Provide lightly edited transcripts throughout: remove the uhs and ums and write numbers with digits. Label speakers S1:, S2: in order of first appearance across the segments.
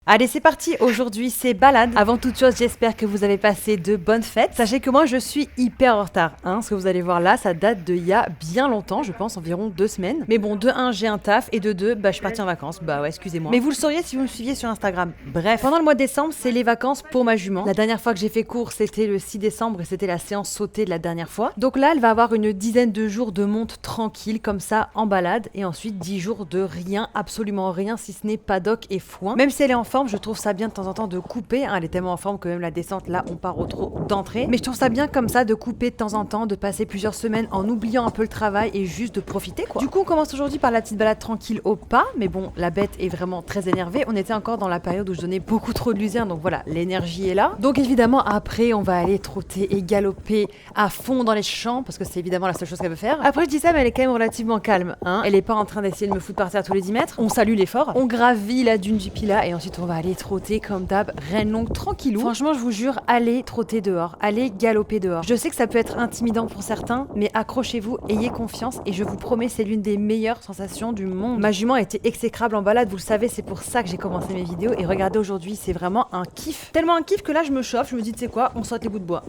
S1: Allez, c'est parti. Aujourd'hui, c'est balade. Avant toute chose, j'espère que vous avez passé de bonnes fêtes. Sachez que moi, je suis hyper en retard. Ce que vous allez voir là, ça date d'il y a bien longtemps, je pense environ 2 semaines. Mais bon, de 1, j'ai un taf et de 2, je suis partie en vacances. Bah ouais, excusez-moi. Mais vous le sauriez si vous me suiviez sur Instagram. Bref, pendant le mois de décembre, c'est les vacances pour ma jument. La dernière fois que j'ai fait cours, c'était le 6 décembre et c'était la séance sautée de la dernière fois. Donc là, elle va avoir une dizaine de jours de monte tranquille, comme ça, en balade. Et ensuite, 10 jours de rien, absolument rien, si ce n'est paddock et foin. Même si elle est en forme, je trouve ça bien de temps en temps de couper. Elle est tellement en forme que même la descente, là, on part au trot d'entrée. Mais je trouve ça bien comme ça de couper de temps en temps, de passer plusieurs semaines en oubliant un peu le travail et juste de profiter, quoi. Du coup, on commence aujourd'hui par la petite balade tranquille au pas. Mais bon, la bête est vraiment très énervée. On était encore dans la période où je donnais beaucoup trop de luzerne, donc voilà, l'énergie est là. Donc évidemment, après, on va aller trotter et galoper à fond dans les champs, parce que c'est évidemment la seule chose qu'elle veut faire. Après, je dis ça, mais elle est quand même relativement calme, Elle est pas en train d'essayer de me foutre par terre tous les 10 mètres. On salue l'effort. On gravit la dune du Pilat et ensuite on va aller trotter comme d'hab, reine longue, tranquillou. Franchement, je vous jure, allez trotter dehors, allez galoper dehors. Je sais que ça peut être intimidant pour certains, mais accrochez-vous, ayez confiance et je vous promets, c'est l'une des meilleures sensations du monde. Ma jument a été exécrable en balade, vous le savez, c'est pour ça que j'ai commencé mes vidéos et regardez aujourd'hui, c'est vraiment un kiff. Tellement un kiff que là, je me chauffe, je me dis, tu sais quoi, on saute les bouts de bois.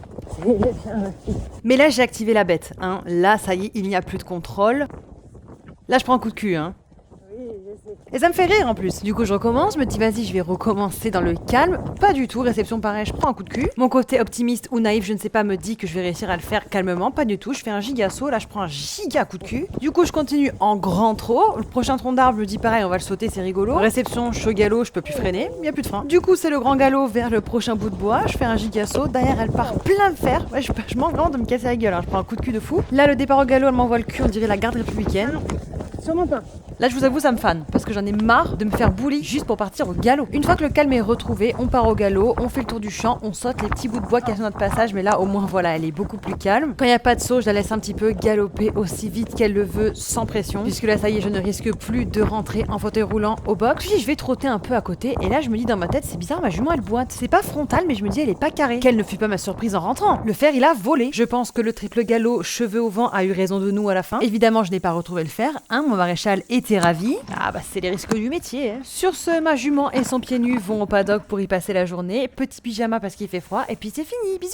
S1: Mais là, j'ai activé la bête, Là, ça y est, il n'y a plus de contrôle. Là, je prends un coup de cul, Et ça me fait rire en plus. Du coup, je recommence, je me dis vas-y, je vais recommencer dans le calme. Pas du tout, réception pareil, je prends un coup de cul. Mon côté optimiste ou naïf, je ne sais pas, me dit que je vais réussir à le faire calmement. Pas du tout, je fais un giga saut, là je prends un giga coup de cul. Du coup, je continue en grand trot. Le prochain tronc d'arbre, je me dis pareil, on va le sauter, c'est rigolo. Réception, chaud galop, je peux plus freiner, il y a plus de frein. Du coup, c'est le grand galop vers le prochain bout de bois. Je fais un giga saut, derrière elle part plein de fer. Ouais, je manque vraiment de me casser la gueule, Je prends un coup de cul de fou. Là, le départ au galop, elle m'envoie le cul, on dirait la garde républicaine.
S2: Sûrement pas.
S1: Là, je vous avoue, ça me fane, parce que j'en ai marre de me faire bully juste pour partir au galop. Une fois que le calme est retrouvé, on part au galop, on fait le tour du champ, on saute les petits bouts de bois qui sont notre passage, mais là, au moins, voilà, elle est beaucoup plus calme. Quand il n'y a pas de saut, je la laisse un petit peu galoper aussi vite qu'elle le veut, sans pression, puisque là, ça y est, je ne risque plus de rentrer en fauteuil roulant au box. Puis, je vais trotter un peu à côté, et là, je me dis dans ma tête, c'est bizarre, ma jument, elle boite. C'est pas frontal, mais je me dis, elle est pas carrée. Quelle ne fut pas ma surprise en rentrant. Le fer, il a volé. Je pense que le triple galop, cheveux au vent, a eu raison de nous à la fin. Évidemment, je n'ai pas retrouvé le fer, mon maréchal était ravi. C'est les risques du métier. Sur ce, ma jument et son pied nu vont au paddock pour y passer la journée. Petit pyjama parce qu'il fait froid. Et puis c'est fini. Bisous.